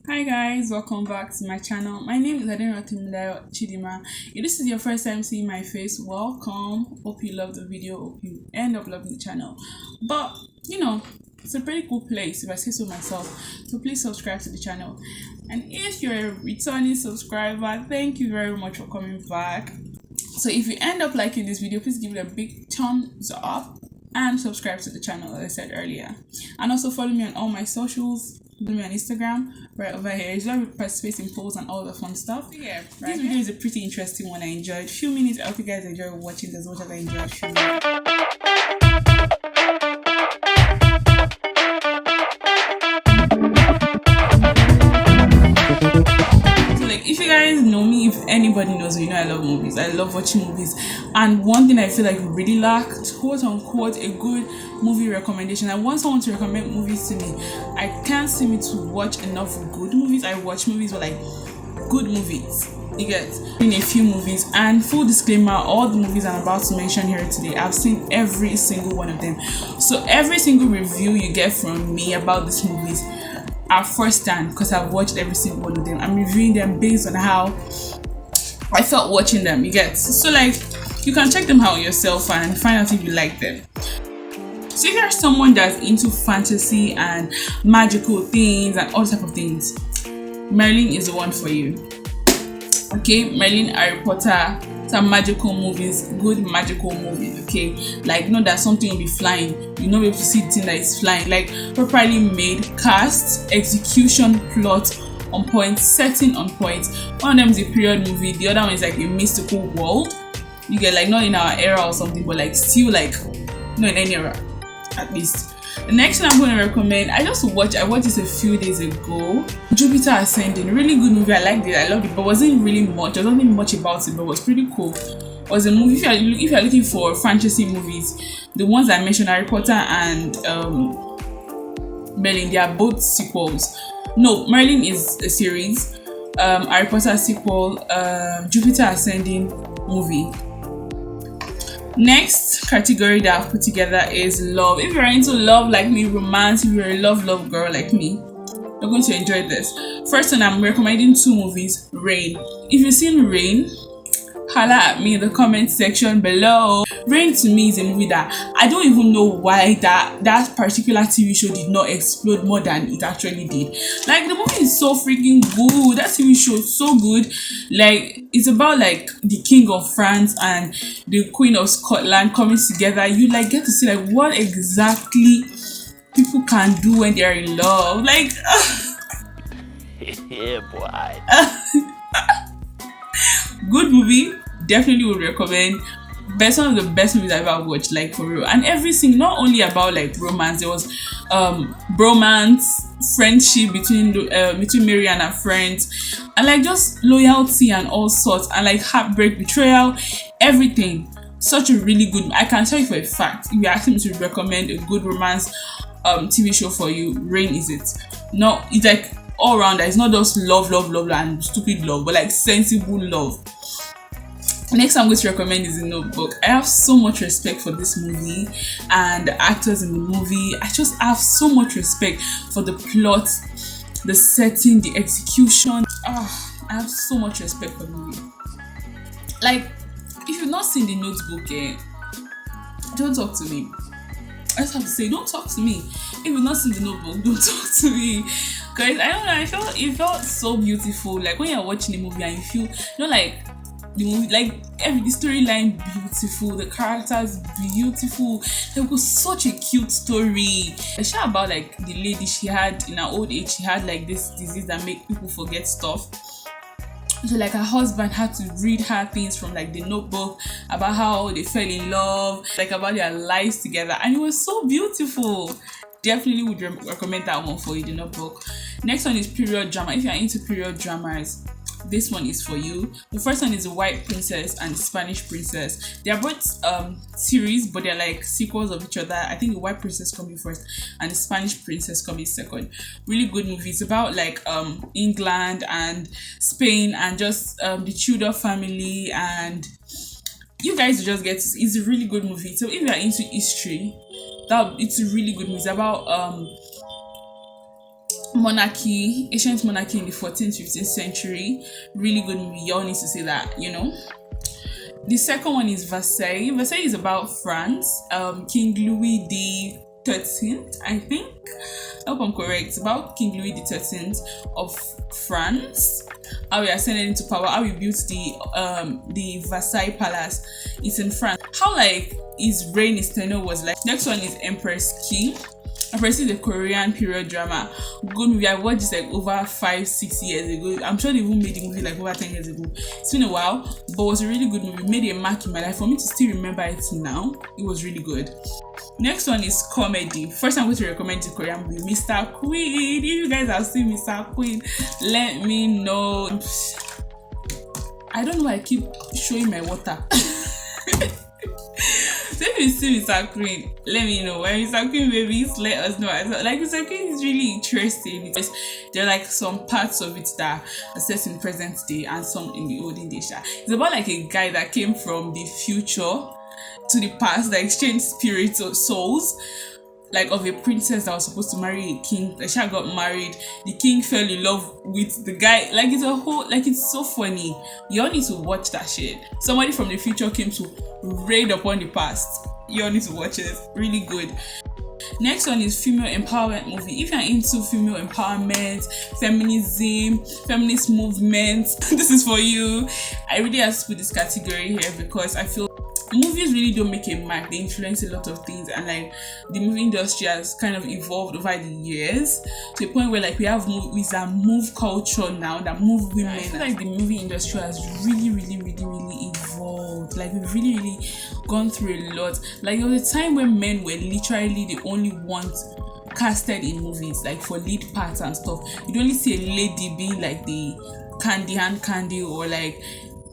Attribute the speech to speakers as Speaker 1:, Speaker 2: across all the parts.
Speaker 1: Hi guys, welcome back to my channel. My name is Adenrotimile Chidima. If this is your first time seeing my face, welcome. Hope you love the video, hope you end up loving the channel. But it's a pretty cool place if I say so myself. So please subscribe to the channel. And if you're a returning subscriber, thank you very much for coming back. So if you end up liking this video, please give it a big thumbs up and subscribe to the channel as I said earlier. And also follow me on all my socials. Follow me on Instagram right over here. It's where we participate in polls and all the fun stuff. Yeah, right. This video is a pretty interesting one. I enjoyed. Few minutes. I hope you guys enjoy watching as much as I enjoyed filming. If you guys know me, if anybody knows me, I love movies. I love watching movies. And one thing I feel like we really lacked, quote unquote, a good movie recommendation. I want someone to recommend movies to me. I can't seem to watch enough good movies. I watch movies but like good movies. You get in a few movies. And full disclaimer, all the movies I'm about to mention here today, I've seen every single one of them. So every single review you get from me about these movies are first hand because I've watched every single one of them. I'm reviewing them based on how I felt watching them. You get so you can check them out yourself and find out if you like them. So if you're someone that's into fantasy and magical things and all type of things, Merlin is the one for you. Okay, Merlin, Harry Potter, some magical movies, good magical movies. Okay, not that something will be flying, you know, be able to see the thing that is flying. Like properly made, cast, execution, plot on point, setting on point. One of them is a period movie, the other one is like a mystical world. You get not in our era or something, but still not in any era at least. The next one I'm going to recommend, I watched this a few days ago. Jupiter Ascending, really good movie. I liked it, I loved it, but wasn't really much. There wasn't much about it, but it was pretty cool. It was a movie. If you're looking for fantasy movies, the ones I mentioned, Harry Potter and Merlin, they are both sequels. No, Merlin is a series. Harry Potter sequel. Jupiter Ascending movie. Next category that I've put together is love. If you're into love like me, romance, if you're a love girl like me, you're going to enjoy this. First one, I'm recommending two movies. Rain. If you've seen Rain, holla at me in the comment section below. Rain to me is a movie that I don't even know why that particular TV show did not explode more than it actually did. The movie is so freaking good. That TV show is so good. It's about the king of France and the queen of Scotland coming together. You get to see what exactly people can do when they are in love.
Speaker 2: Yeah, boy.
Speaker 1: Good movie, definitely would recommend. Best one of the best movies I've ever watched, for real. And everything, not only about romance, there was bromance, friendship between Mary and her friends, and just loyalty and all sorts, and heartbreak, betrayal, everything. Such a really good. I can tell you for a fact, if you're asking me to recommend a good romance TV show for you, Rain is it. No, it's all around. It's not just love and stupid love, but sensible love. Next I'm going to recommend is The Notebook. I have so much respect for this movie and the actors in the movie. I just have so much respect for the plot, the setting, the execution. I have so much respect for the movie. If you've not seen The Notebook, don't talk to me. I just have to say, don't talk to me. If you've not seen The Notebook, don't talk to me. Guys, I don't know, it felt so beautiful. When you're watching the movie and you feel, the movie, the storyline beautiful, the characters beautiful. It was such a cute story. The show about the lady, she had in her old age, she had this disease that make people forget stuff. So her husband had to read her things from the notebook about how they fell in love, about their lives together, and it was so beautiful. Definitely would recommend that one for you, The Notebook. Next one is period drama. If you're into period dramas, this one is for you. The first one is The White Princess and The Spanish Princess. They are both series, but they're sequels of each other. I think The White Princess coming first and The Spanish Princess coming second. Really good movies about England and Spain and just the Tudor family, and you guys will just get it's a really good movie. So if you are into history, it's a really good movie. It's about monarchy, ancient monarchy in the 14th, 15th century. Really good movie. Y'all need to see that. The second one is Versailles. Versailles is about France. King Louis the 13th, I think. I hope I'm correct. It's about King Louis the 13th of France. How he ascended into power. How he built the Versailles Palace. It's in France. How like his reign, his tenure was like. Next one is Empress King. Empress is a Korean period drama. Good movie. I watched this like over 5-6 years ago. I'm sure they even made the movie like over 10 years ago. It's been a while, but it was a really good movie. It made a mark in my life. For me to still remember it now, it was really good. Next one is comedy. First, I'm going to recommend the Korean movie, Mr. Queen. If you guys have seen Mr. Queen, let me know. I don't know why I keep showing my water. So if you see Mr. Queen, let me know. When Mr. Queen babies, let us know. Like Mr. Queen is really interesting because there are like some parts of it that are set in present day and some in the olden days. It's about like a guy that came from the future to the past that exchanged spirits or souls, like of a princess that was supposed to marry a king. Like she got married, the king fell in love with the guy. Like it's a whole, like it's so funny. You all need to watch that shit. Somebody from the future came to raid upon the past. You all need to watch it. Really good. Next one is female empowerment movie. If you're into female empowerment, feminism, feminist movement, this is for you. I really have to put this category here because I feel movies really don't make a mark. They influence a lot of things, and like the movie industry has kind of evolved over the years to a point where like we have movies that move culture now, that move women. I feel like the movie industry has really evolved. Like we've really gone through a lot. Like there was a time when men were literally the only ones casted in movies, like for lead parts and stuff. You'd only see a lady being like the hand candy or like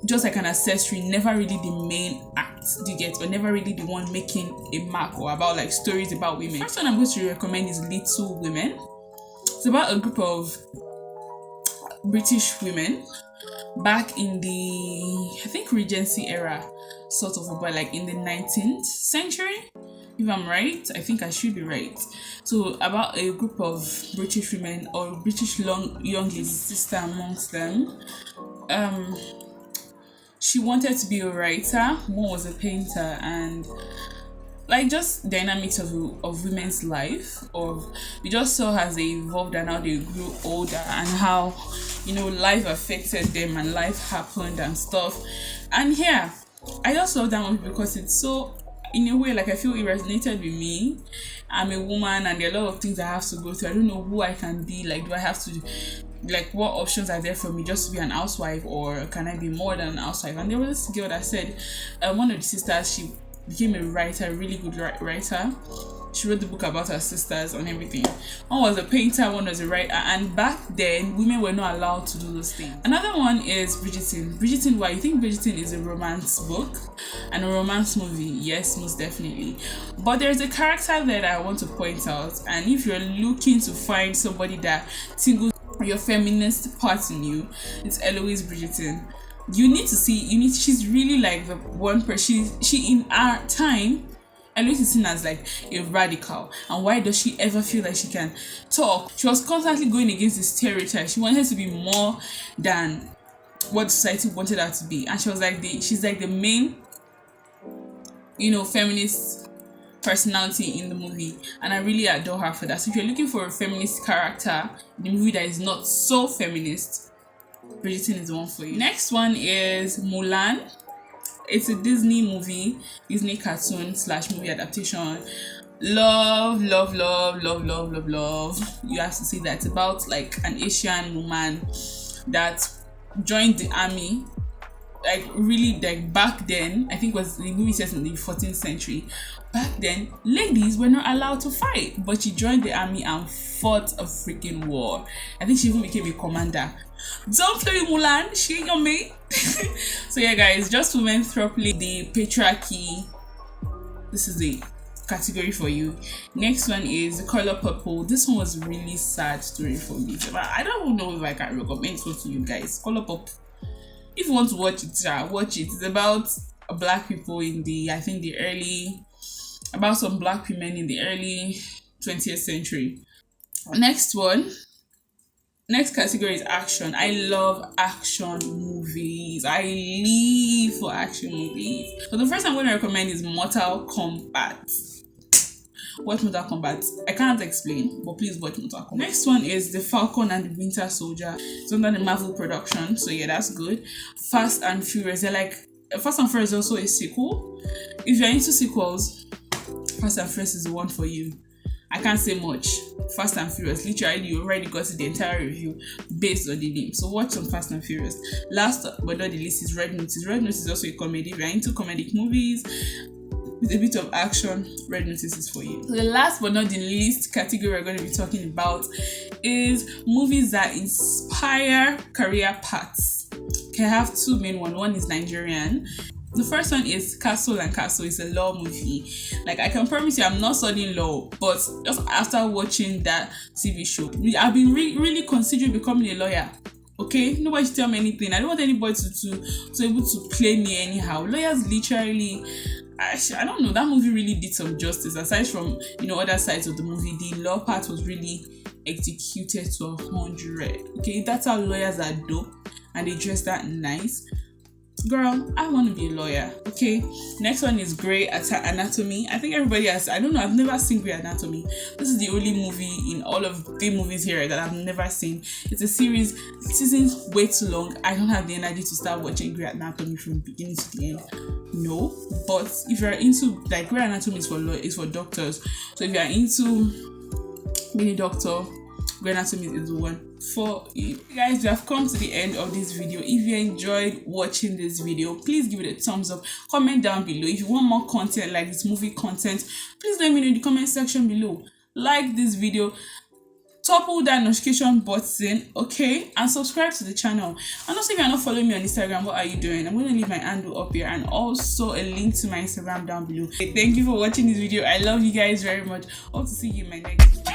Speaker 1: just like an accessory, never really the main act, do you get, or never really the one making a mark or about like stories about women. First one I'm going to recommend is Little Women. It's about a group of British women back in the, I think, Regency era, sort of, but like in the 19th century. If I'm right, I think I should be right. So about a group of British women or British young ladies, sister amongst them. She wanted to be a writer, one was a painter, and like just dynamics of women's life. We just saw as they evolved and how they grew older and how life affected them and life happened and stuff. And yeah, I just love that movie because it's so, in a way, like I feel it resonated with me. I'm a woman and there are a lot of things I have to go through. I don't know who I can be. Like, do I have to, like, what options are there for me just to be an housewife, or can I be more than an housewife? And there was this girl that said, one of the sisters, she became a writer, a really good writer. She wrote the book about her sisters and everything. One was a painter, one was a writer, and back then women were not allowed to do those things. Another one is Bridgerton. Bridgerton, why you think Bridgerton is a romance book and a romance movie? Yes, most definitely. But there's a character there that I want to point out, and if you're looking to find somebody that tingles your feminist part in you, it's Eloise Bridgerton. She's really like the one person. She in our time, Eloise is seen as like a radical. And why does she ever feel like she can talk? She was constantly going against the stereotype. She wanted to be more than what society wanted her to be. And she was like she's like the main, feminist personality in the movie. And I really adore her for that. So if you're looking for a feminist character in a movie that is not so feminist, Bridgerton is the one for you. Next one is Mulan. It's a Disney movie, Disney cartoon / movie adaptation. Love. You have to see that. It's about like an Asian woman that joined the army. Like really, like back then, I think was the movie set in the 14th century. Back then, ladies were not allowed to fight, but she joined the army and fought a freaking war. I think she even became a commander. Don't play with Mulan, she ain't your mate. So yeah, guys, just philanthropy, the patriarchy. This is the category for you. Next one is The Color Purple. This one was a really sad story for me. I don't know if I can recommend it to you guys. Color Purple. If you want to watch it, watch it. It's about black people about some black women in the early 20th century. Next one Next category is action. I love action movies. I live for action movies. So the first I'm going to recommend is Mortal Kombat. Watch Mortal Kombat. I can't explain, but please watch Mortal Kombat. Next one is The Falcon and the Winter Soldier. It's under the Marvel production, so yeah, that's good. Fast and Furious. They're like Fast and Furious is also a sequel. If you're into sequels, Fast and Furious is the one for you. I can't say much. Fast and Furious. Literally, you already got the entire review based on the name. So watch some Fast and Furious. Last but not the least is Red Notice. Red Notice is also a comedy. If you're into comedic movies with a bit of action, Red Notice is for you. So the last but not the least category we're going to be talking about is movies that inspire career paths. Okay, I have two main ones. One is Nigerian. The first one is Castle and Castle. It's a law movie. Like, I can promise you I'm not studying law, but just after watching that TV show, I've been really considering becoming a lawyer. Okay, nobody should tell me anything. I don't want anybody to able to play me anyhow. Lawyers literally, I don't know, that movie really did some justice. Aside from, other sides of the movie, the law part was really executed to 100. Okay, that's how lawyers are dope, and they dress that nice. Girl, I want to be a lawyer. Okay, next one is Grey Anatomy. I think everybody has, I don't know, I've never seen Grey Anatomy. This is the only movie in all of the movies here that I've never seen. It's a series. It isn't way too long. I don't have the energy to start watching Grey Anatomy from beginning to the end. No, but if you're into, like, Grey Anatomy is for doctors. So if you're into being a doctor, Grey Anatomy is the one for you. Guys, we have come to the end of this video. If you enjoyed watching this video, please give it a thumbs up. Comment down below. If you want more content like this movie content, please let me know in the comment section below. Like this video, topple that notification button, okay, and subscribe to the channel. And also, if you're not following me on Instagram, what are you doing? I'm going to leave my handle up here and also a link to my Instagram down below. Thank you for watching this video. I love you guys very much. Hope to see you in my next video.